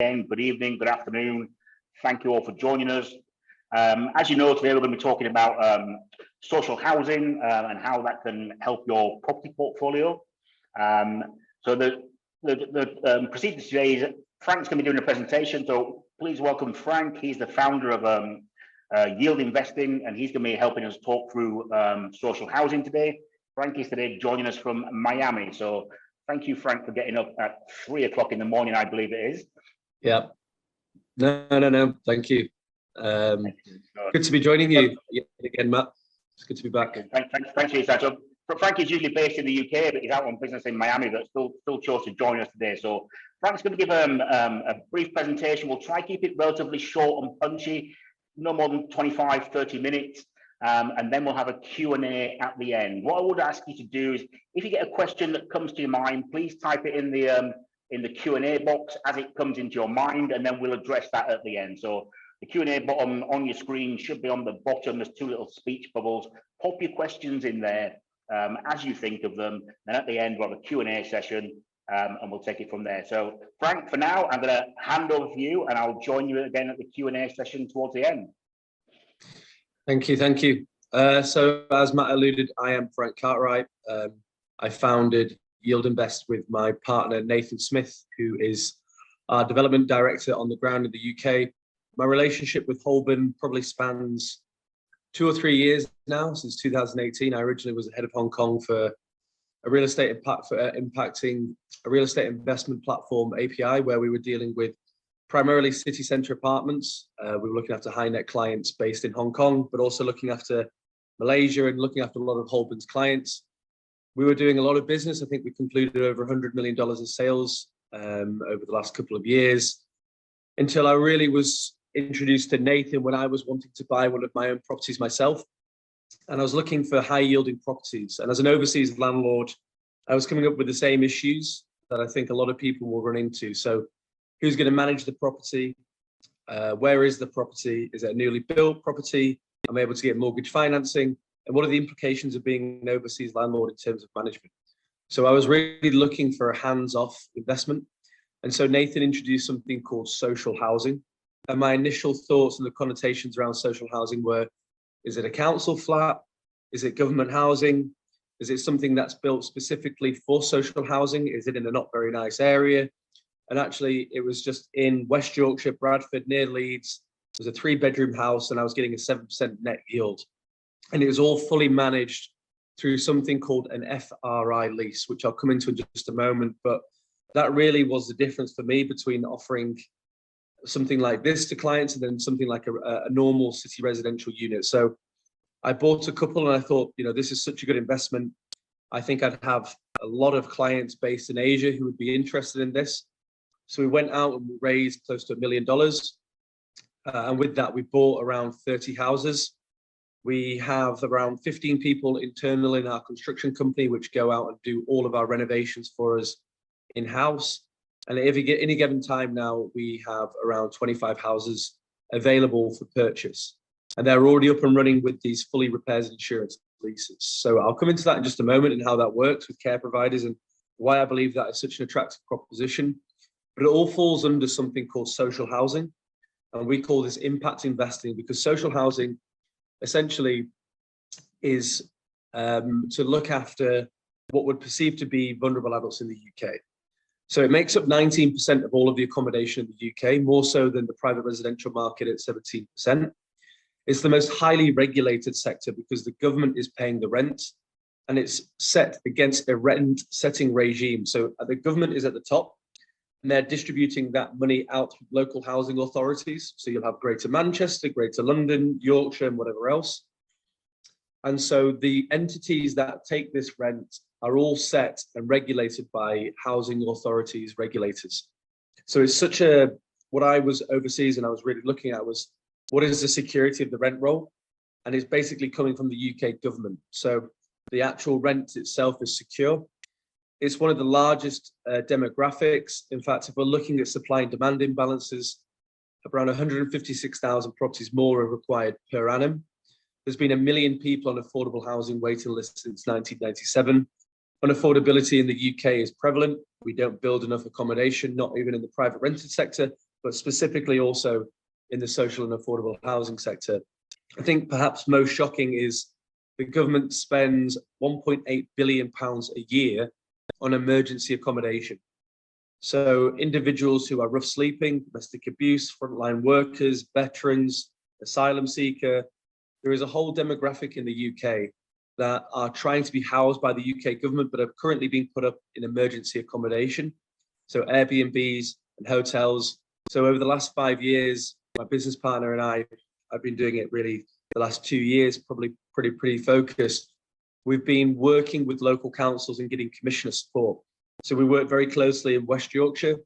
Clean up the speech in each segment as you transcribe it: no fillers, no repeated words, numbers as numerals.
Good evening, good afternoon. Thank you all for joining us. As you know, today we're going to be talking about social housing and how that can help your property portfolio. So the procedure today is Frank's going to be doing a presentation. So please welcome Frank. He's the founder of Yield Investing, and he's going to be helping us talk through social housing today. Frank is today joining us from Miami. So thank you, Frank, for getting up at 3 o'clock in the morning, I believe it is. Yeah. No. Thank you. Good to be joining you again, Matt. It's good to be back. Thanks for your time. So Frank is usually based in the UK, but he's out on business in Miami, but still chose to join us today. So Frank's going to give a brief presentation. We'll try to keep it relatively short and punchy, no more than 25, 30 minutes. And then we'll have a Q&A at the end. What I would ask you to do is, if you get a question that comes to your mind, please type it in the Q&A box as it comes into your mind, and then we'll address that at the end. So the Q&A button on your screen should be on the bottom. There's two little speech bubbles. Pop your questions in there as you think of them. And at the end, we'll have a Q&A session, and we'll take it from there. So Frank, for now, I'm going to hand over to you, and I'll join you again at the Q&A session towards the end. Thank you. So as Matt alluded, I am Frank Cartwright. I founded Yield Invest with my partner, Nathan Smith, who is our development director on the ground in the UK. My relationship with Holborn probably spans 2 or 3 years now, since 2018. I originally was the head of Hong Kong for a real estate impacting a real estate investment platform, API, where we were dealing with primarily city centre apartments. We were looking after high net clients based in Hong Kong, but also looking after Malaysia and looking after a lot of Holborn's clients. We were doing a lot of business. I think we concluded over $100 million in sales over the last couple of years, until I really was introduced to Nathan when I was wanting to buy one of my own properties myself. And I was looking for high yielding properties. And as an overseas landlord, I was coming up with the same issues that I think a lot of people will run into. So who's going to manage the property? Where is the property? Is it a newly built property? I'm able to get mortgage financing. And what are the implications of being an overseas landlord in terms of management? So I was really looking for a hands-off investment. And so Nathan introduced something called social housing. And my initial thoughts and the connotations around social housing were, is it a council flat? Is it government housing? Is it something that's built specifically for social housing? Is it in a not very nice area? And actually, it was just in West Yorkshire, Bradford, near Leeds. It was a 3-bedroom house, and I was getting a 7% net yield. And it was all fully managed through something called an FRI lease, which I'll come into in just a moment. But that really was the difference for me between offering something like this to clients and then something like a normal city residential unit. So I bought a couple, and I thought, this is such a good investment. I think I'd have a lot of clients based in Asia who would be interested in this. So we went out and we raised close to $1 million. And with that, we bought around 30 houses. We have around 15 people internal in our construction company, which go out and do all of our renovations for us in-house. And at any given time now, we have around 25 houses available for purchase. And they're already up and running with these fully repairs and insurance leases. So I'll come into that in just a moment and how that works with care providers and why I believe that is such an attractive proposition. But it all falls under something called social housing. And we call this impact investing, because social housing essentially is to look after what would perceive to be vulnerable adults in the UK. So it makes up 19% of all of the accommodation in the UK, more so than the private residential market at 17%. It's the most highly regulated sector because the government is paying the rent, and it's set against a rent setting regime. So the government is at the top, and they're distributing that money out to local housing authorities. So you'll have Greater Manchester, Greater London, Yorkshire, and whatever else. And so the entities that take this rent are all set and regulated by housing authorities, regulators. So it's what I was overseas and I was really looking at was, what is the security of the rent roll? And it's basically coming from the UK government. So the actual rent itself is secure. It's one of the largest demographics. In fact, if we're looking at supply and demand imbalances, around 156,000 properties more are required per annum. There's been 1 million people on affordable housing waiting lists since 1997. Unaffordability in the UK is prevalent. We don't build enough accommodation, not even in the private rented sector, but specifically also in the social and affordable housing sector. I think perhaps most shocking is the government spends £1.8 billion a year on emergency accommodation. So individuals who are rough sleeping, domestic abuse, frontline workers, veterans, asylum seeker, there is a whole demographic in the UK that are trying to be housed by the UK government, but are currently being put up in emergency accommodation. So Airbnbs and hotels. So over the last 5 years, my business partner and I've been doing it really the last 2 years, probably pretty focused. We've been working with local councils and getting commissioner support. So we work very closely in West Yorkshire,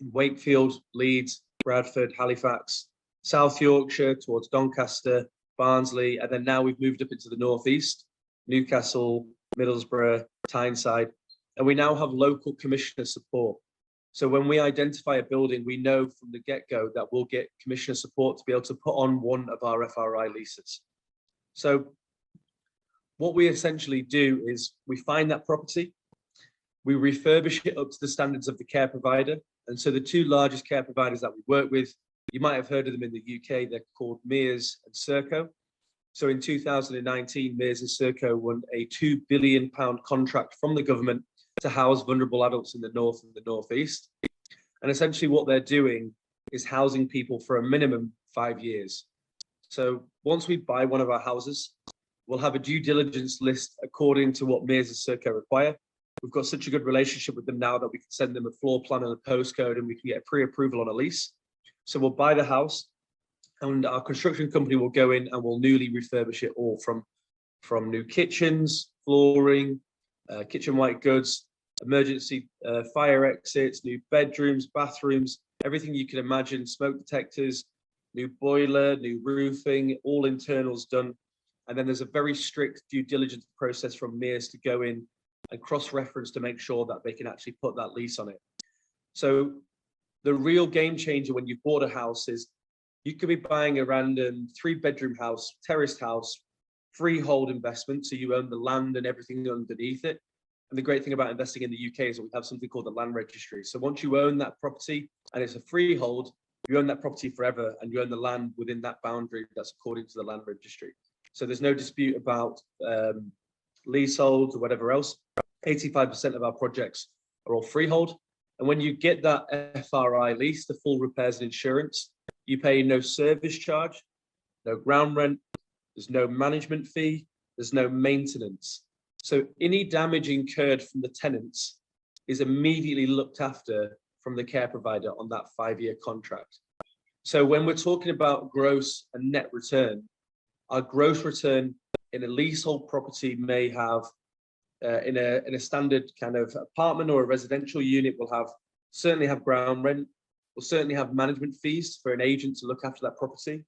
in Wakefield, Leeds, Bradford, Halifax, South Yorkshire towards Doncaster, Barnsley, and then now we've moved up into the northeast, Newcastle, Middlesbrough, Tyneside, and we now have local commissioner support. So when we identify a building, we know from the get-go that we'll get commissioner support to be able to put on one of our FRI leases. So what we essentially do is we find that property, we refurbish it up to the standards of the care provider. And so the two largest care providers that we work with, you might have heard of them in the UK, they're called Mears and Serco. So in 2019, Mears and Serco won a £2 billion contract from the government to house vulnerable adults in the north and the northeast. And essentially what they're doing is housing people for a minimum 5 years. So once we buy one of our houses, we'll have a due diligence list according to what Mears and Serco require. We've got such a good relationship with them now that we can send them a floor plan and a postcode, and we can get pre-approval on a lease. So we'll buy the house, and our construction company will go in and will newly refurbish it all from new kitchens, flooring, kitchen white goods, emergency fire exits, new bedrooms, bathrooms, everything you can imagine, smoke detectors, new boiler, new roofing, all internals done. And then there's a very strict due diligence process from Mears to go in and cross-reference to make sure that they can actually put that lease on it. So the real game changer when you bought a house is you could be buying a random 3-bedroom house, terraced house, freehold investment, so you own the land and everything underneath it. And the great thing about investing in the UK is that we have something called the land registry. So once you own that property and it's a freehold, you own that property forever and you own the land within that boundary that's according to the land registry. So there's no dispute about leaseholds or whatever else. 85% of our projects are all freehold. And when you get that FRI lease, the full repairs and insurance, you pay no service charge, no ground rent, there's no management fee, there's no maintenance. So any damage incurred from the tenants is immediately looked after from the care provider on that 5-year contract. So when we're talking about gross and net return, our gross return in a leasehold property may have, in a standard kind of apartment or a residential unit, will certainly have ground rent, will certainly have management fees for an agent to look after that property,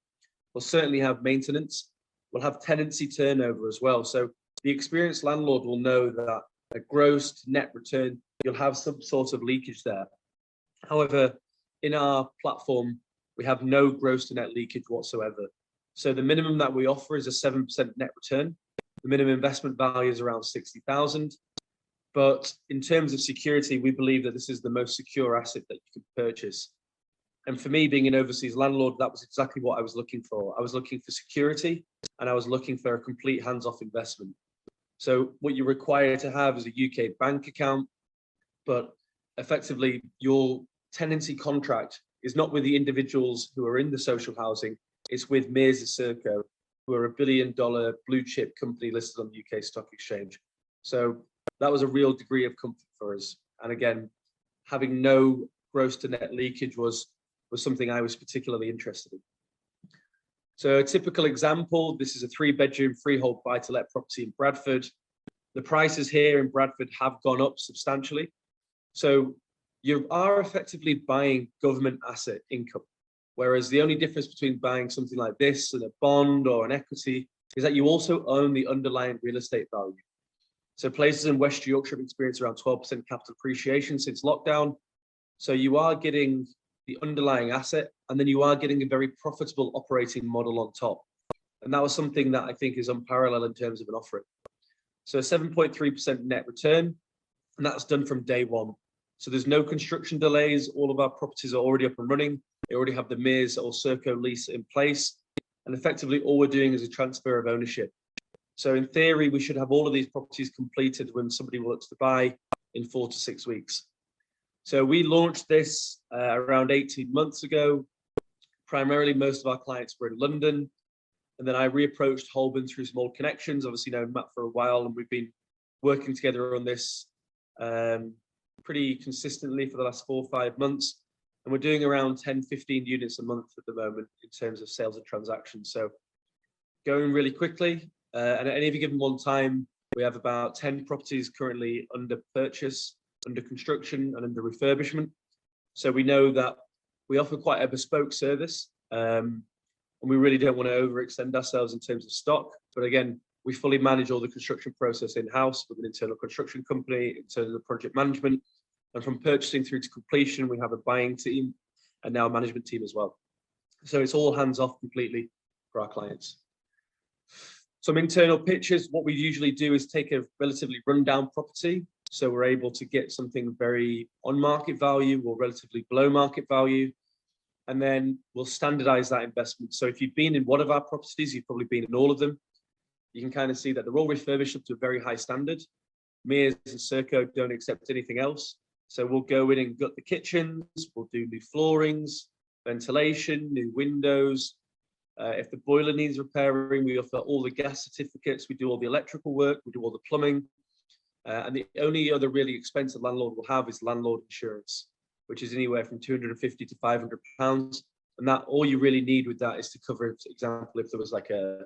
will certainly have maintenance, will have tenancy turnover as well. So the experienced landlord will know that a gross to net return, you'll have some sort of leakage there. However, in our platform, we have no gross to net leakage whatsoever. So the minimum that we offer is a 7% net return. The minimum investment value is around 60,000. But in terms of security, we believe that this is the most secure asset that you can purchase. And for me, being an overseas landlord, that was exactly what I was looking for. I was looking for security and I was looking for a complete hands-off investment. So what you're required to have is a UK bank account, but effectively your tenancy contract is not with the individuals who are in the social housing, it's with Mears and Serco, who are $1 billion blue chip company listed on the UK Stock Exchange. So that was a real degree of comfort for us. And again, having no gross to net leakage was something I was particularly interested in. So a typical example, this is a 3-bedroom freehold buy-to-let property in Bradford. The prices here in Bradford have gone up substantially. So you are effectively buying government asset income, whereas the only difference between buying something like this and a bond or an equity is that you also own the underlying real estate value. So places in West Yorkshire have experienced around 12% capital appreciation since lockdown. So you are getting the underlying asset, and then you are getting a very profitable operating model on top. And that was something that I think is unparalleled in terms of an offering. So 7.3% net return, and that's done from day one. So there's no construction delays. All of our properties are already up and running. They already have the Mears or Serco lease in place. And effectively, all we're doing is a transfer of ownership. So in theory, we should have all of these properties completed when somebody wants to buy in 4 to 6 weeks. So we launched this around 18 months ago. Primarily, most of our clients were in London. And then I reapproached Holborn through some old connections. Obviously, known Matt for a while, and we've been working together on this pretty consistently for the last 4 or 5 months. And we're doing around 10, 15 units a month at the moment in terms of sales and transactions. So going really quickly. And at any given one time, we have about 10 properties currently under purchase, under construction, and under refurbishment. So we know that we offer quite a bespoke service, and we really don't want to overextend ourselves in terms of stock. But again, we fully manage all the construction process in-house with an internal construction company in terms of project management. And from purchasing through to completion, we have a buying team and now a management team as well. So it's all hands off completely for our clients. Some internal pitches. What we usually do is take a relatively rundown property. So we're able to get something very on market value or relatively below market value. And then we'll standardize that investment. So if you've been in one of our properties, you've probably been in all of them. You can kind of see that they're all refurbished up to a very high standard. Mears and Serco don't accept anything else. So we'll go in and gut the kitchens. We'll do new floorings, ventilation, new windows. If the boiler needs repairing, we offer all the gas certificates. We do all the electrical work. We do all the plumbing. And the only other really expensive landlord will have is landlord insurance, which is anywhere from £250 to £500. And that all you really need with that is to cover, for example, if there was like a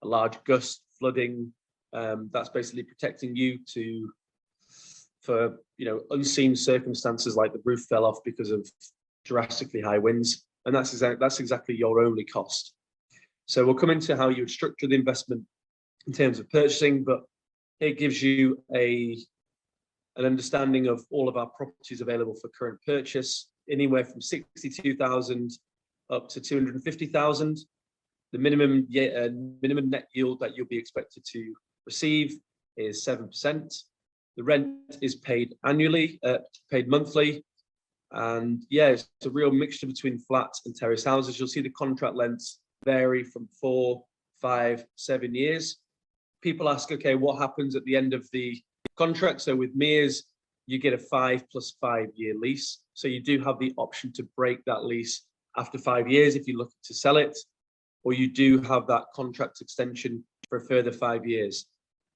large gust, flooding, that's basically protecting you for unseen circumstances like the roof fell off because of drastically high winds. And that's exactly your only cost. So we'll come into how you would structure the investment in terms of purchasing, but it gives you an understanding of all of our properties available for current purchase, anywhere from 62,000 up to 250,000. The minimum net yield that you'll be expected to receive is 7%. The rent is paid annually, paid monthly. And yeah, it's a real mixture between flats and terrace houses. You'll see the contract lengths vary from 4, 5, 7 years. People ask, okay, what happens at the end of the contract? So with Mears, you get a 5 + 5 year lease. So you do have the option to break that lease after 5 years if you look to sell it, or you do have that contract extension for a further 5 years.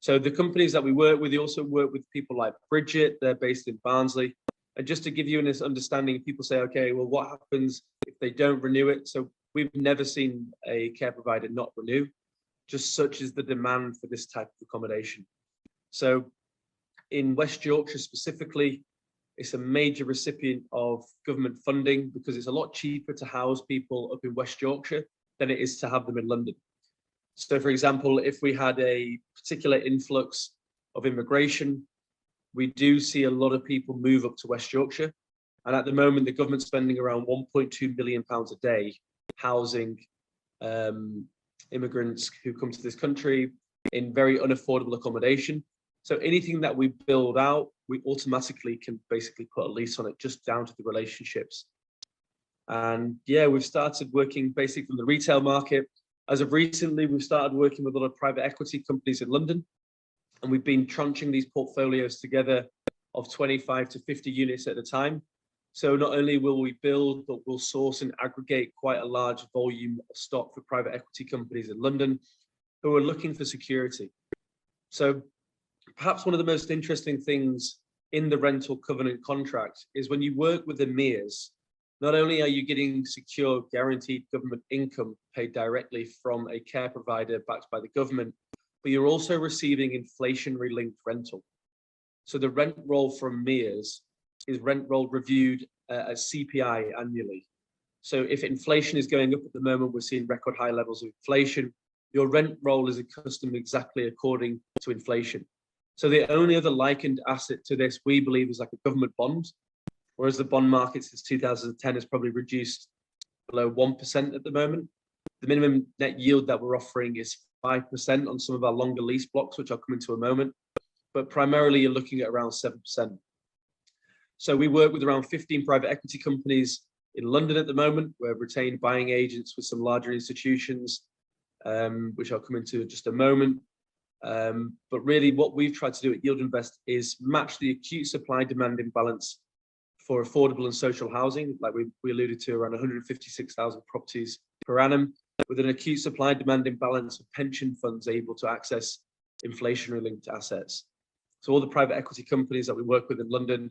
So the companies that we work with, they also work with people like Bridget. They're based in Barnsley. And just to give you an understanding, people say, okay, well, what happens if they don't renew it? So we've never seen a care provider not renew, just such is the demand for this type of accommodation. So in West Yorkshire specifically, it's a major recipient of government funding because it's a lot cheaper to house people up in West Yorkshire than it is to have them in London. So for example, if we had a particular influx of immigration, we do see a lot of people move up to West Yorkshire. And at the moment, the government's spending around £1.2 million a day housing immigrants who come to this country in very unaffordable accommodation. So anything that we build out, we automatically can basically put a lease on it, just down to the relationships. And yeah, we've started working basically from the retail market. As of recently, we've started working with a lot of private equity companies in London. And we've been tranching these portfolios together of 25 to 50 units at a time. So not only will we build, but we'll source and aggregate quite a large volume of stock for private equity companies in London who are looking for security. So perhaps one of the most interesting things in the rental covenant contract is when you work with the Mears, not only are you getting secure guaranteed government income paid directly from a care provider backed by the government, but you're also receiving inflationary linked rental. So the rent roll from Mears is rent roll reviewed at CPI annually. So if inflation is going up at the moment, we're seeing record high levels of inflation, your rent roll is accustomed exactly according to inflation. So the only other likened asset to this, we believe, is like a government bond, whereas the bond market since 2010 has probably reduced below 1% at the moment. The minimum net yield that we're offering is 5% on some of our longer lease blocks, which I'll come into a moment, but primarily you're looking at around 7%. So we work with around 15 private equity companies in London at the moment. We're retained buying agents with some larger institutions, which I'll come into in just a moment. But really what we've tried to do at Yield Invest is match the acute supply-demand imbalance for affordable and social housing, like we alluded to, around 156,000 properties per annum, with an acute supply-demand imbalance of pension funds able to access inflation-linked assets. So all the private equity companies that we work with in London,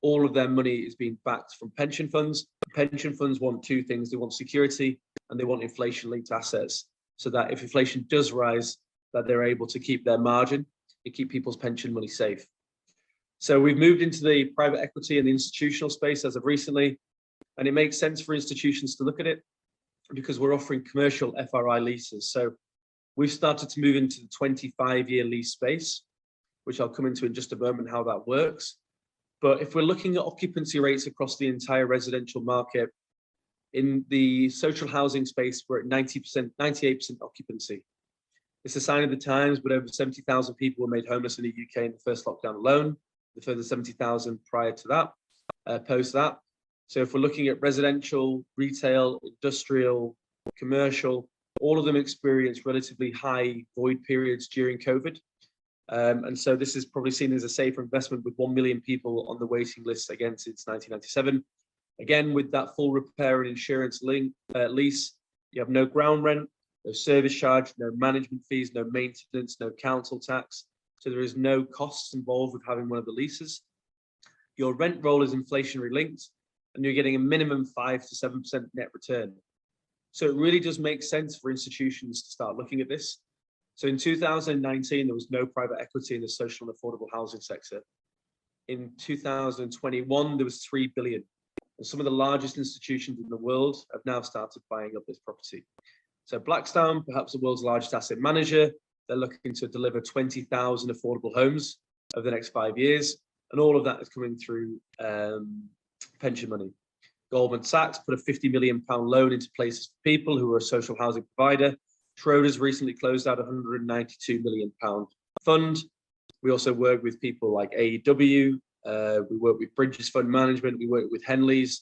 all of their money is being backed from pension funds. Pension funds want two things. They want security and they want inflation-linked assets, so that if inflation does rise, that they're able to keep their margin and keep people's pension money safe. So we've moved into the private equity and the institutional space as of recently, and it makes sense for institutions to look at it because we're offering commercial FRI leases. So we've started to move into the 25-year lease space, which I'll come into in just a moment how that works. But if we're looking at occupancy rates across the entire residential market, in the social housing space, we're at 90%, 98% occupancy. It's a sign of the times, but over 70,000 people were made homeless in the UK in the first lockdown alone, the further 70,000 prior to that, post that. So if we're looking at residential, retail, industrial, commercial, all of them experienced relatively high void periods during COVID. And so this is probably seen as a safer investment with 1 million people on the waiting list again since 1997. Again, with that full repair and insurance lease, you have no ground rent, no service charge, no management fees, no maintenance, no council tax. So there is no costs involved with having one of the leases. Your rent roll is inflationary linked, and you're getting a minimum 5 to 7% net return. So it really does make sense for institutions to start looking at this. So in 2019, there was no private equity in the social and affordable housing sector. In 2021, there was 3 billion. And some of the largest institutions in the world have now started buying up this property. So Blackstone, perhaps the world's largest asset manager, they're looking to deliver 20,000 affordable homes over the next 5 years. And all of that is coming through pension money. Goldman Sachs put a £50 million loan into places for people who are a social housing provider. Schroders recently closed out a £192 million fund. We also work with people like AEW. We work with Bridges Fund Management. We work with Henleys.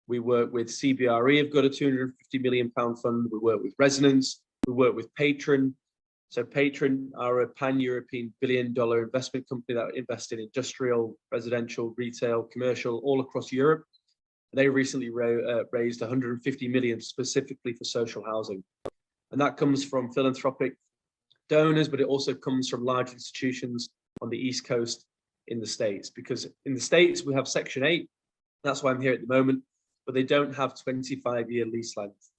We work with CBRE, have got a £250 million fund. We work with Resonance. We work with Patron. So Patron are a pan-European billion-dollar investment company that invest in industrial, residential, retail, commercial, all across Europe. They recently raised 150 million specifically for social housing. And that comes from philanthropic donors, but it also comes from large institutions on the East Coast in the States, because in the States we have Section 8. That's why I'm here at the moment, but they don't have 25-year lease length.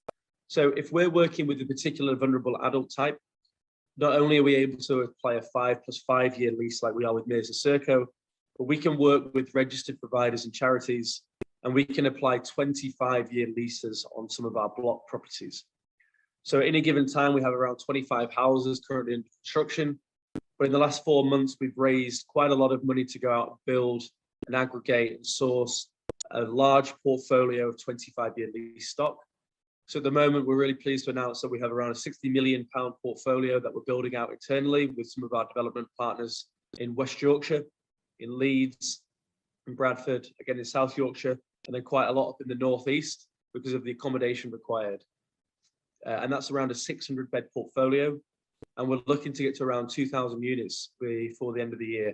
So if we're working with a particular vulnerable adult type, not only are we able to apply a 5 + 5 year lease like we are with Mirza Serco, but we can work with registered providers and charities, and we can apply 25-year leases on some of our block properties. So at any given time, we have around 25 houses currently in construction. But in the last 4 months, we've raised quite a lot of money to go out and build and aggregate and source a large portfolio of 25-year lease stock. So at the moment, we're really pleased to announce that we have around a £60 million portfolio that we're building out internally with some of our development partners in West Yorkshire, in Leeds, in Bradford, again in South Yorkshire, and then quite a lot up in the northeast because of the accommodation required. And that's around a 600-bed portfolio. And we're looking to get to around 2,000 units before the end of the year.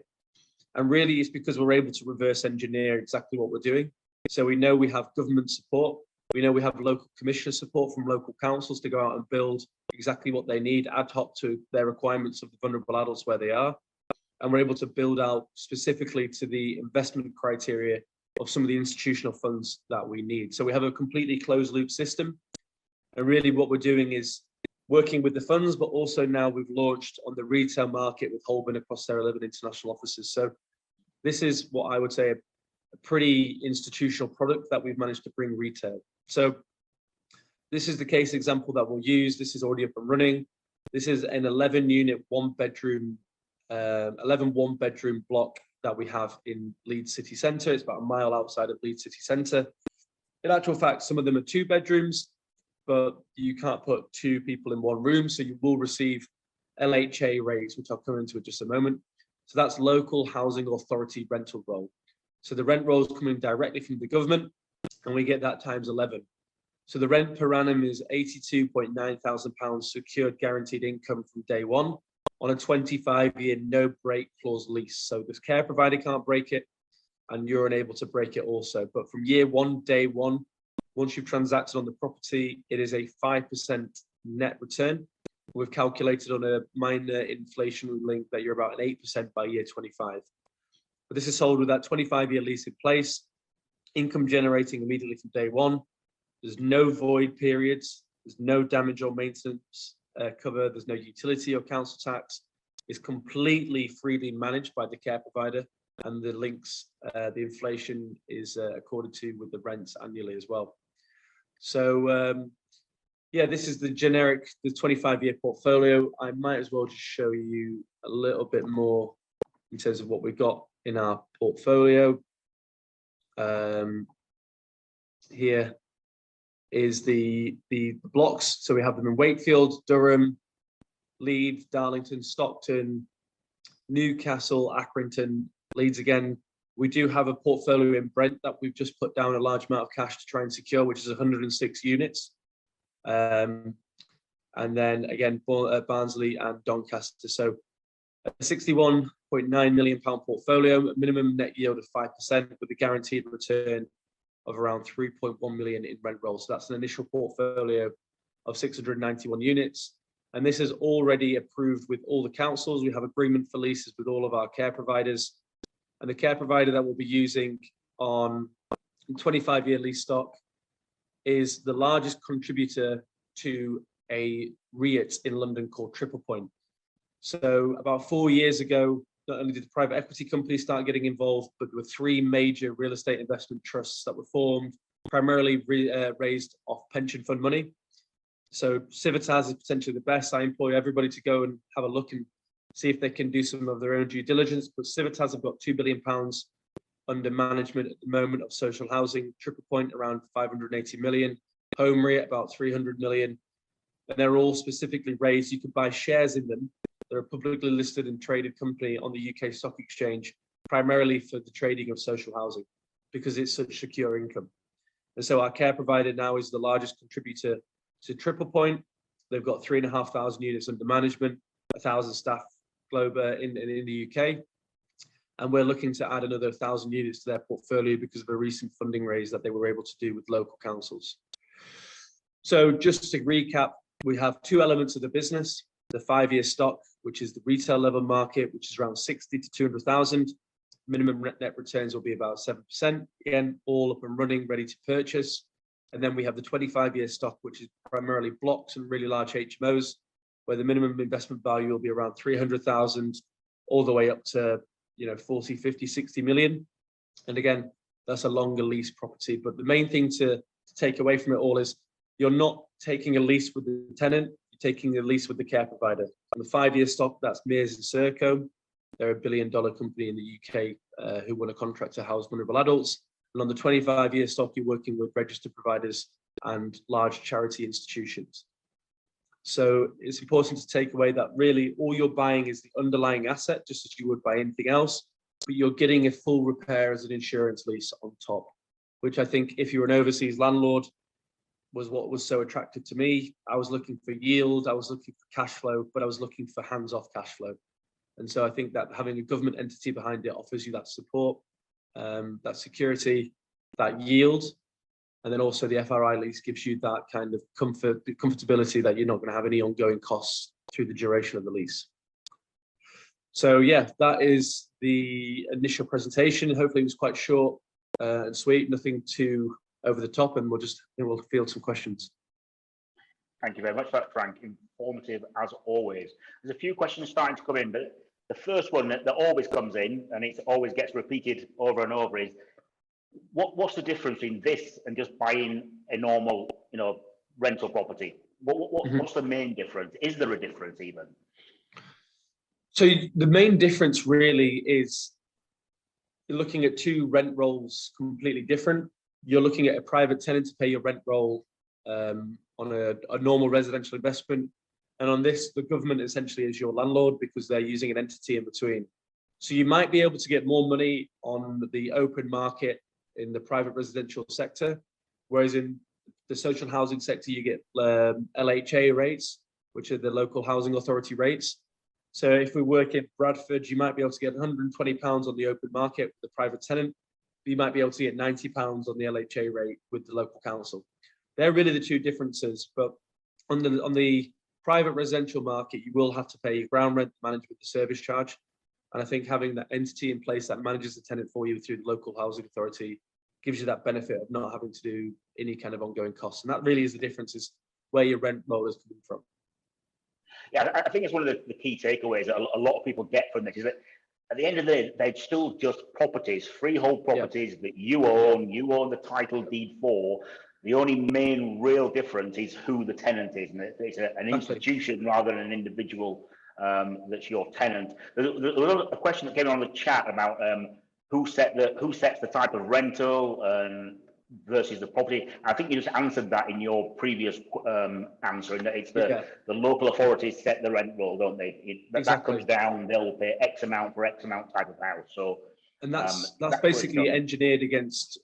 And really, it's because we're able to reverse engineer exactly what we're doing. So we know we have government support. We know we have local commissioner support from local councils to go out and build exactly what they need ad hoc to their requirements of the vulnerable adults where they are. And we're able to build out specifically to the investment criteria of some of the institutional funds that we need. So we have a completely closed loop system. And really what we're doing is working with the funds, but also now we've launched on the retail market with Holborn across their 11 international offices. So this is what I would say a pretty institutional product that we've managed to bring retail. So this is the case example that we'll use. This is already up and running. This is an 11-unit, one-bedroom block that we have in Leeds city centre. It's about a mile outside of Leeds city centre. In actual fact, some of them are 2 bedrooms, but you can't put 2 people in one room. So you will receive LHA rates, which I'll come into in just a moment. So that's local housing authority rental roll. So the rent roll is coming directly from the government, and we get that times 11. So the rent per annum is £82.9 thousand secured guaranteed income from day one on a 25-year no break clause lease. So this care provider can't break it, and you're unable to break it also. But from year one, day one, once you've transacted on the property, it is a 5% net return. We've calculated on a minor inflation link that you're about an 8% by year 25. But this is sold with that 25-year lease in place, income generating immediately from day one. There's no void periods. There's no damage or maintenance cover. There's no utility or council tax. It's completely freely managed by the care provider, and the links, the inflation is accorded to with the rents annually as well. So yeah, this is the generic, the 25-year portfolio. I might as well just show you a little bit more in terms of what we've got in our portfolio. Here is the blocks. So we have them in Wakefield, Durham, Leeds, Darlington, Stockton, Newcastle, Accrington, Leeds again. We do have a portfolio in Brent that we've just put down a large amount of cash to try and secure, which is 106 units. And then again, Barnsley and Doncaster. So a £61.9 million portfolio, a minimum net yield of 5% with a guaranteed return of around 3.1 million in rent roll. So that's an initial portfolio of 691 units. And this is already approved with all the councils. We have agreement for leases with all of our care providers. And the care provider that we'll be using on 25-year lease stock is the largest contributor to a REIT in London called Triple Point. So about 4 years ago, not only did the private equity company start getting involved, but there were 3 major real estate investment trusts that were formed, primarily raised off pension fund money. So Civitas is potentially the best. I employ everybody to go and have a look and see if they can do some of their own due diligence. But Civitas have got £2 billion under management at the moment of social housing. Triple Point around 580 million. Homery at about 300 million. And they're all specifically raised. You can buy shares in them. They're a publicly listed and traded company on the UK Stock Exchange, primarily for the trading of social housing, because it's such secure income. And so our care provider now is the largest contributor to Triple Point. They've got 3,500 units under management, 1,000 staff global in the UK. And we're looking to add another 1,000 units to their portfolio because of a recent funding raise that they were able to do with local councils. So just to recap, we have 2 elements of the business: the 5-year stock, which is the retail level market, which is around 60 to 200,000. Minimum net returns will be about 7%. Again, all up and running, ready to purchase. And then we have the 25-year stock, which is primarily blocks and really large HMOs, where the minimum investment value will be around 300,000, all the way up to 40, 50, 60 million. And again, that's a longer lease property. But the main thing to take away from it all is you're not taking a lease with the tenant, you're taking a lease with the care provider. On the 5-year stock, that's Mears and Serco. They're a $1 billion company in the UK who won a contract to house vulnerable adults. And on the 25-year stock, you're working with registered providers and large charity institutions. So it's important to take away that really all you're buying is the underlying asset, just as you would buy anything else, but you're getting a full repair as an insurance lease on top, which I think if you're an overseas landlord was what was so attractive to me. I was looking for yield, I was looking for cash flow, but I was looking for hands-off cash flow. And so I think that having a government entity behind it offers you that support, that security, that yield. And then also the FRI lease gives you that kind of comfortability that you're not going to have any ongoing costs through the duration of the lease. So yeah, that is the initial presentation. Hopefully it was quite short and sweet, nothing too over the top, and we'll field some questions. Thank you very much for that, Frank. Informative as always. There's a few questions starting to come in, but the first one that always comes in, and it always gets repeated over and over, is what's the difference in this and just buying a normal, rental property? What's the main difference? Is there a difference even? So the main difference really is you're looking at 2 rent rolls completely different. You're looking at a private tenant to pay your rent roll on a normal residential investment. And on this, the government essentially is your landlord because they're using an entity in between. So you might be able to get more money on the open market in the private residential sector, Whereas in the social housing sector, you get LHA rates, which are the local housing authority rates. So if we work in Bradford, you might be able to get £120 on the open market with the private tenant, but you might be able to get £90 on the LHA rate with the local council. They're really the two differences. But on the private residential market, you will have to pay ground rent, management, the service charge. And I think having that entity in place that manages the tenant for you through the local housing authority gives you that benefit of not having to do any kind of ongoing costs. And that really is the difference, is where your rent roll is coming from. Yeah, I think it's one of the key takeaways that a lot of people get from this, is that at the end of the day, they're still just properties, freehold properties that you own the title deed for. The only main real difference is who the tenant is, and it's an institution rather than an individual that's your tenant. There was a question that came on the chat about who sets the type of rental versus the property. I think you just answered that in your previous answer, in that it's the local authorities set the rent roll, don't they? That comes down, they'll pay X amount for X amount type of house. So, and that's basically engineered against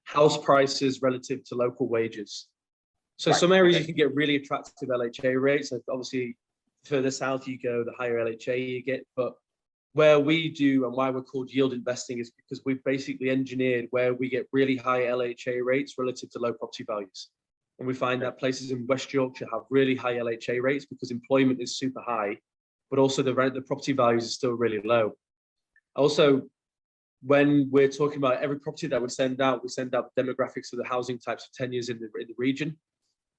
house prices relative to local wages. So some areas you can get really attractive LHA rates. Like obviously, further south you go, the higher LHA you get. But where we do, and why we're called yield investing, is because we've basically engineered where we get really high LHA rates relative to low property values. And we find that places in West Yorkshire have really high LHA rates because employment is super high, but also the property values are still really low. Also, when we're talking about every property that we send out the demographics of the housing types of tenures in the region.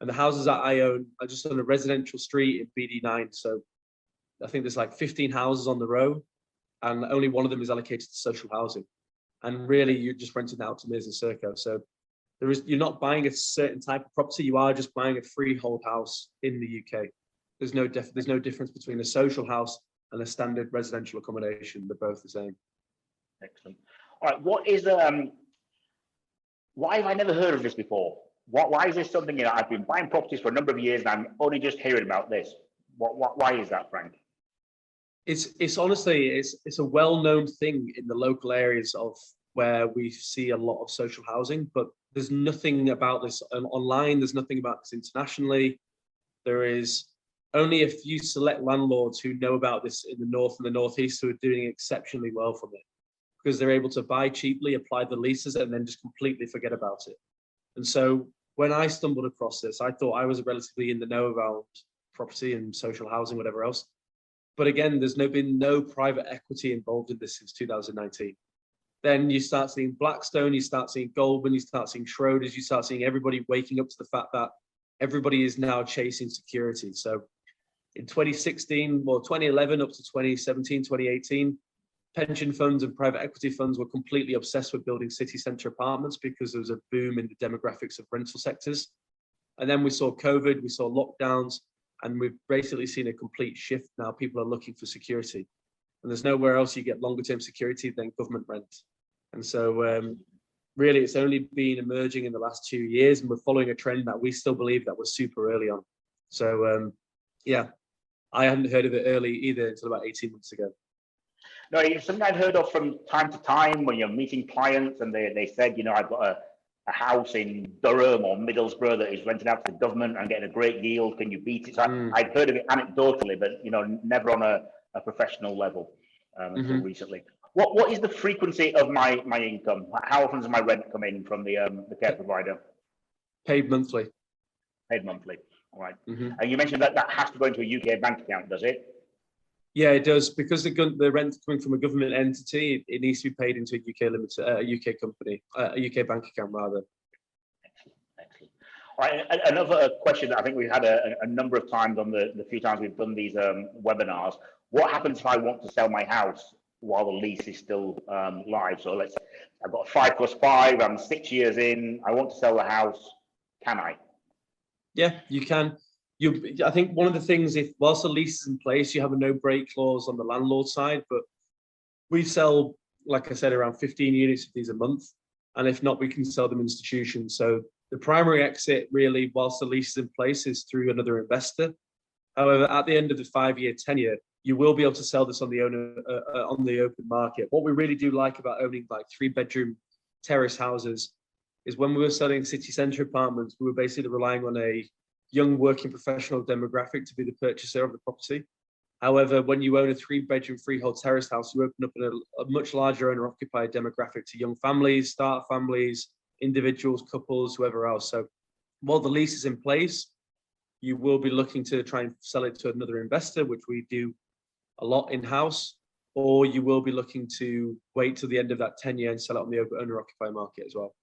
And the houses that I own are just on a residential street in BD9. So I think there's like 15 houses on the row, and only one of them is allocated to social housing. And really, you're just renting out to Mears and Serco. So you're not buying a certain type of property, you are just buying a freehold house in the UK. There's no difference between a social house and a standard residential accommodation. They're both the same. Excellent. All right, why have I never heard of this before? Why is this something that I've been buying properties for a number of years and I'm only just hearing about this? Why is that, Frank? It's honestly, it's a well-known thing in the local areas of where we see a lot of social housing, but there's nothing about this online. There's nothing about this internationally. There is only a few select landlords who know about this in the north and the northeast who are doing exceptionally well from it, because they're able to buy cheaply, apply the leases, and then just completely forget about it. And so when I stumbled across this, I thought I was relatively in the know about property and social housing, whatever else. But again, there's been no private equity involved in this since 2019. Then you start seeing Blackstone, you start seeing Goldman, you start seeing Schroders, you start seeing everybody waking up to the fact that everybody is now chasing security. So in 2016, well, 2011 up to 2017, 2018, pension funds and private equity funds were completely obsessed with building city centre apartments because there was a boom in the demographics of rental sectors. And then we saw COVID, we saw lockdowns, and we've basically seen a complete shift now. People are looking for security. And there's nowhere else you get longer term security than government rent. And so really it's only been emerging in the last 2 years, and we're following a trend that we still believe that was super early on. So yeah, I hadn't heard of it early either until about 18 months ago. No, it's something I've heard of from time to time when you're meeting clients and they said, you know, I've got a house in Durham or Middlesbrough that is rented out to the government and getting a great yield. Can you beat it? So I'd heard of it anecdotally, but, you know, never on a professional level until recently. What is the frequency of my income? How often does my rent come in from the care provider? Paid monthly. Paid monthly. All right. And you mentioned that has to go into a UK bank account, does it? Yeah, it does, because the rent's coming from a government entity. It needs to be paid into a UK company, a UK bank account rather. Excellent. All right. Another question that I think we've had a number of times on the few times we've done these webinars. What happens if I want to sell my house while the lease is still live? So let's say I've got a 5+5. I'm 6 years in. I want to sell the house. Can I? Yeah, you can. I think one of the things, if whilst the lease is in place, you have a no break clause on the landlord side, but we sell, like I said, around 15 units of these a month. And if not, we can sell them institutions. So the primary exit really, whilst the lease is in place, is through another investor. However, at the end of the 5-year tenure, you will be able to sell this on the open market. What we really do like about owning like 3-bedroom terrace houses is when we were selling city centre apartments, we were basically relying on a young working professional demographic to be the purchaser of the property. However, when you own a 3-bedroom freehold terraced house, you open up a much larger owner-occupied demographic to young families, starter families, individuals, couples, whoever else. So while the lease is in place, you will be looking to try and sell it to another investor, which we do a lot in-house, or you will be looking to wait till the end of that 10-year and sell it on the owner-occupied market as well.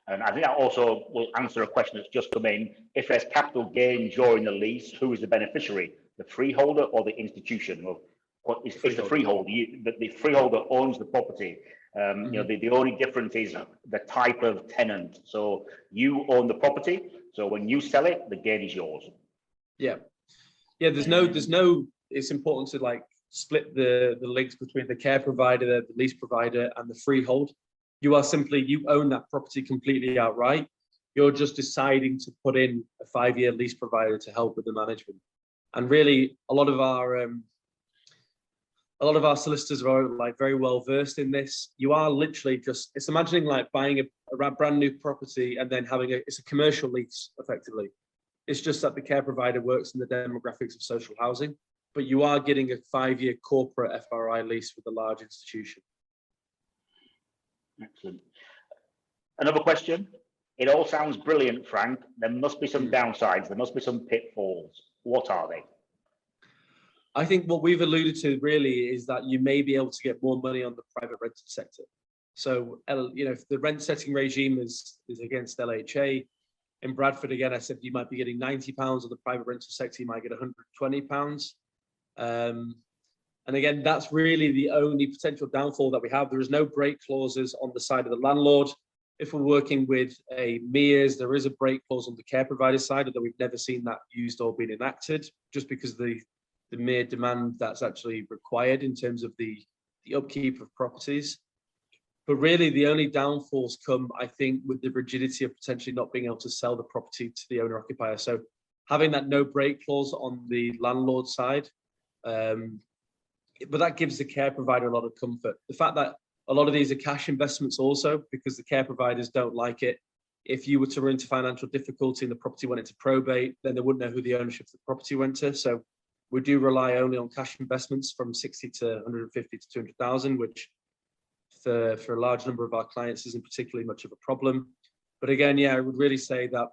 And I think that also will answer a question that's just come in. If there's capital gain during the lease, who is the beneficiary, the freeholder or the institution? Well, it's the freeholder. The freeholder owns the property. You know, the only difference is the type of tenant. So you own the property. So when you sell it, the gain is yours. Yeah. There's no. It's important to like split the links between the care provider, the lease provider, and the freehold. You own that property completely outright. You're just deciding to put in a 5-year lease provider to help with the management. And really, a lot of our solicitors are like very well versed in this. You are literally it's imagining like buying a brand new property and then it's a commercial lease effectively. It's just that the care provider works in the demographics of social housing, but you are getting a 5-year corporate FRI lease with a large institution. Excellent. Another question. It all sounds brilliant, Frank. There must be some downsides. There must be some pitfalls. What are they? I think what we've alluded to really is that you may be able to get more money on the private rented sector. So, you know, if the rent setting regime is against LHA, in Bradford, again, I said you might be getting £90 on the private rental sector, you might get £120. And again, that's really the only potential downfall that we have. There is no break clauses on the side of the landlord. If we're working with a MERS, there is a break clause on the care provider side, although we've never seen that used or been enacted, just because the mere demand that's actually required in terms of the upkeep of properties. But really, the only downfalls come, I think, with the rigidity of potentially not being able to sell the property to the owner-occupier. So having that no break clause on the landlord side, but that gives the care provider a lot of comfort. The fact that a lot of these are cash investments also, because the care providers don't like it. If you were to run into financial difficulty and the property went into probate, then they wouldn't know who the ownership of the property went to. So we do rely only on cash investments from 60 to 150 to 200,000, which for a large number of our clients isn't particularly much of a problem. But again, yeah, I would really say that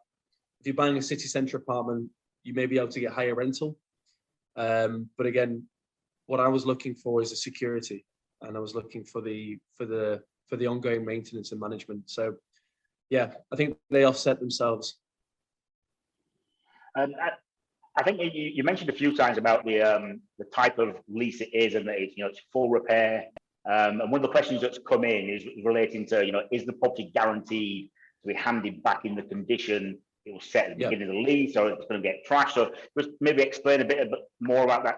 if you're buying a city centre apartment, you may be able to get higher rental. But again, what I was looking for is a security, and I was looking for the ongoing maintenance and management. So yeah, I think they offset themselves. I think you mentioned a few times about the type of lease it is, and that it's full repair. And one of the questions that's come in is relating to is the property guaranteed to be handed back in the condition it was set at the beginning of the lease, or it's going to get trashed? So just maybe explain a bit more about that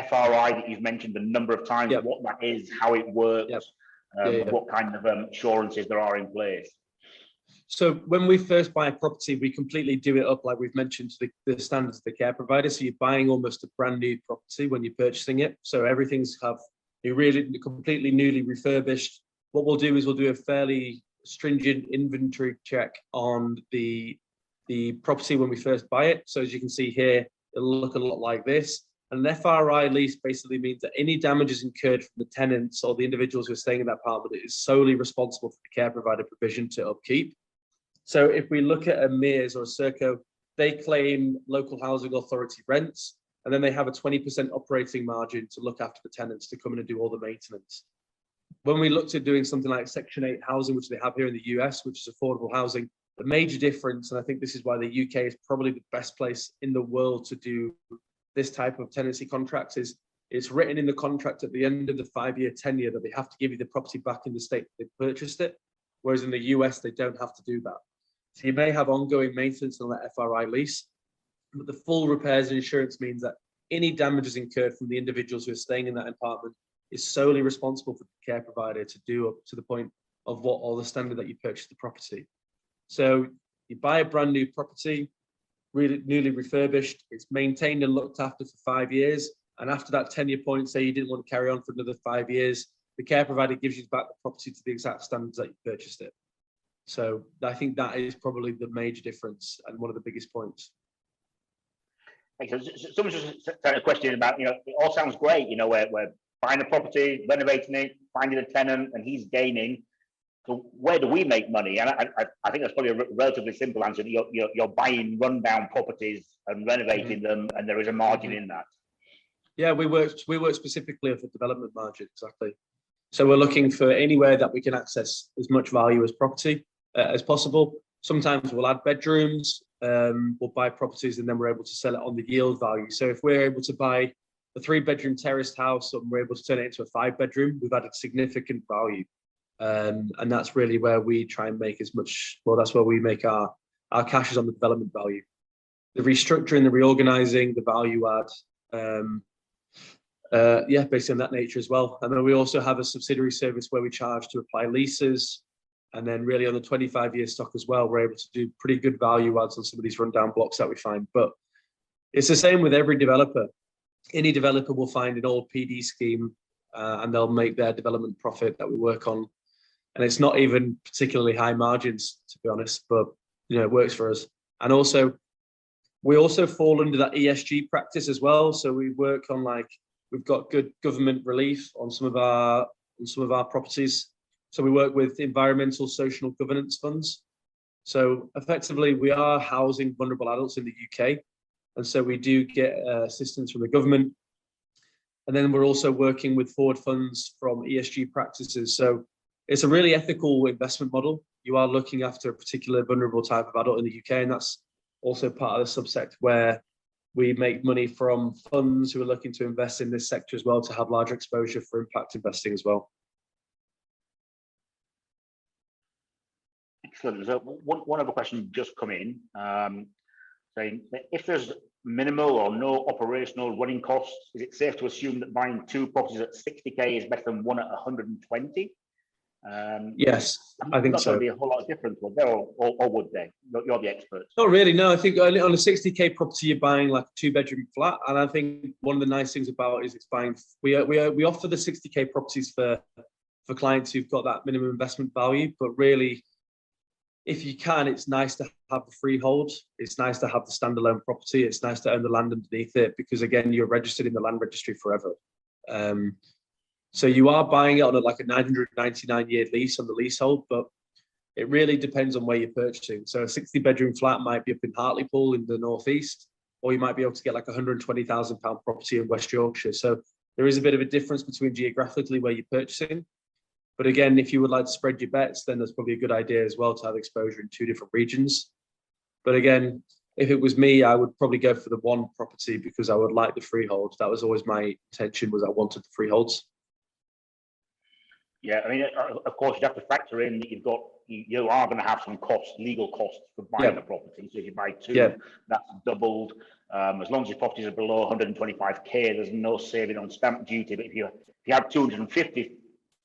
FRI that you've mentioned a number of times, what that is, how it works, what kind of assurances there are in place. So when we first buy a property, we completely do it up, like we've mentioned, to the standards of the care provider. So you're buying almost a brand new property when you're purchasing it. So everything's really completely newly refurbished. What we'll do is we'll do a fairly stringent inventory check on the property when we first buy it. So as you can see here, it'll look a lot like this. And an FRI lease basically means that any damages incurred from the tenants or the individuals who are staying in that apartment is solely responsible for the care provider provision to upkeep. So if we look at a MERS or a Serco, they claim local housing authority rents, and then they have a 20% operating margin to look after the tenants to come in and do all the maintenance. When we looked at doing something like Section 8 housing, which they have here in the US, which is affordable housing, the major difference, and I think this is why the UK is probably the best place in the world to do this type of tenancy contracts, is it's written in the contract at the end of the 5-year tenure that they have to give you the property back in the state that they purchased it, whereas in the US, they don't have to do that. So you may have ongoing maintenance on that FRI lease, but the full repairs and insurance means that any damages incurred from the individuals who are staying in that apartment is solely responsible for the care provider to do up to the point of what all the standard that you purchased the property. So you buy a brand new property, really newly refurbished, it's maintained and looked after for 5 years. And after that 10-year point, say you didn't want to carry on for another 5 years, the care provider gives you back the property to the exact standards that you purchased it. So I think that is probably the major difference and one of the biggest points. Someone's just sent a question about, it all sounds great, we're buying a property, renovating it, finding a tenant, and he's gaining. So where do we make money? And I think that's probably a relatively simple answer. You're buying rundown properties and renovating them, and there is a margin in that. Yeah, we work specifically for development margin, exactly. So we're looking for anywhere that we can access as much value as property as possible. Sometimes we'll add bedrooms, we'll buy properties, and then we're able to sell it on the yield value. So if we're able to buy a 3-bedroom terraced house and we're able to turn it into a 5-bedroom, we've added significant value. And that's really where we try and make as much, well, that's where we make our cash is on the development value. The restructuring, the reorganizing, the value add, based on that nature as well. And then we also have a subsidiary service where we charge to apply leases. And then really on the 25-year stock as well, we're able to do pretty good value adds on some of these rundown blocks that we find. But it's the same with every developer. Any developer will find an old PD scheme and they'll make their development profit that we work on. And it's not even particularly high margins, to be honest, but it works for us. And also, we also fall under that ESG practice as well. So we work on we've got good government relief on some of our properties. So we work with environmental, social governance funds. So effectively, we are housing vulnerable adults in the UK. And so we do get assistance from the government. And then we're also working with forward funds from ESG practices. So it's a really ethical investment model. You are looking after a particular vulnerable type of adult in the UK. And that's also part of the subsect where we make money from funds who are looking to invest in this sector as well, to have larger exposure for impact investing as well. Excellent. So one other question just come in, saying that if there's minimal or no operational running costs, is it safe to assume that buying 2 properties at 60k is better than one at 120? Yes, I think so. Not going to be a whole lot of difference, would there, or would they? You're the expert. Not really, no. I think on a 60k property, you're buying like a 2-bedroom flat, and I think one of the nice things about it is it's buying. We offer the 60k properties for clients who've got that minimum investment value, but really, if you can, it's nice to have the freehold. It's nice to have the standalone property. It's nice to own the land underneath it, because again, you're registered in the land registry forever. So you are buying it on a 999-year lease on the leasehold, but it really depends on where you're purchasing. So a 60-bedroom flat might be up in Hartlepool in the northeast, or you might be able to get like a £120,000 property in West Yorkshire. So there is a bit of a difference between geographically where you're purchasing. But again, if you would like to spread your bets, then that's probably a good idea as well to have exposure in 2 different regions. But again, if it was me, I would probably go for the 1 property because I would like the freehold. That was always my intention, was I wanted the freeholds. Yeah, I mean, of course, you have to factor in that you are going to have some costs, legal costs for buying a property. So if you buy 2, that's doubled. As long as your properties are below 125k, there's no saving on stamp duty. But if you have 250,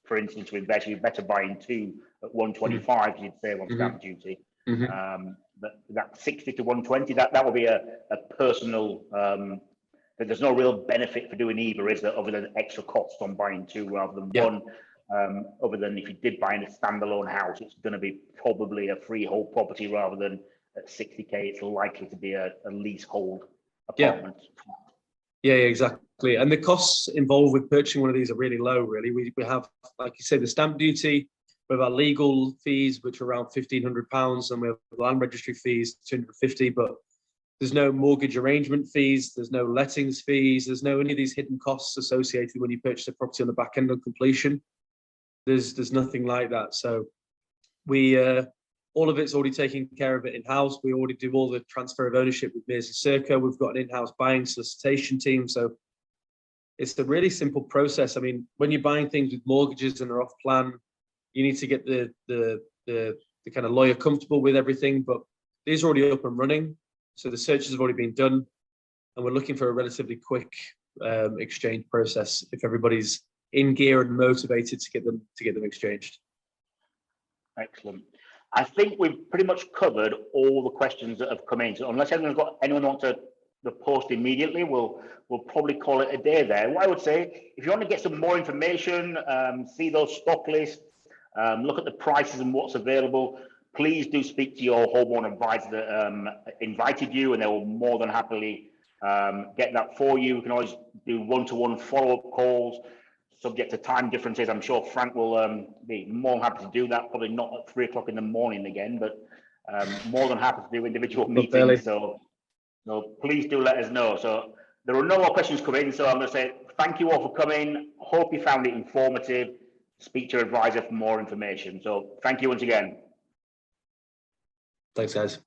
for instance, to invest, you're better buying 2 at 125, you'd save on stamp duty. But that 60 to 120, that will be a personal. But there's no real benefit for doing either, is there, other than extra costs on buying 2 rather than 1. Other than if you did buy in a standalone house, it's going to be probably a freehold property rather than at 60k. It's likely to be a leasehold apartment. Yeah, exactly. And the costs involved with purchasing one of these are really low, really. We have, like you said, the stamp duty, we have our legal fees, which are around £1,500, and we have land registry fees, 250, but there's no mortgage arrangement fees, there's no lettings fees, there's no any of these hidden costs associated when you purchase a property on the back end on completion. There's nothing like that. So we all of it's already taken care of it in-house. We already do all the transfer of ownership with Mears and Serco. We've got an in-house buying solicitation team. So it's a really simple process. I mean, when you're buying things with mortgages and are off plan, you need to get the kind of lawyer comfortable with everything, but these are already up and running. So the searches have already been done, and we're looking for a relatively quick exchange process if everybody's in gear and motivated to get them exchanged. Excellent. I think we've pretty much covered all the questions that have come in. So unless anyone wants to post immediately, we'll probably call it a day there. What I would say, if you want to get some more information, see those stock lists, look at the prices and what's available, please do speak to your Holborn advisor that invited you, and they will more than happily get that for you. We can always do one-to-one follow-up calls, subject to time differences. I'm sure Frank will be more than happy to do that, probably not at 3 o'clock in the morning again, but more than happy to do individual meetings. So please do let us know. So there are no more questions coming in, so I'm going to say thank you all for coming. Hope you found it informative. Speak to your advisor for more information. So thank you once again. Thanks, guys.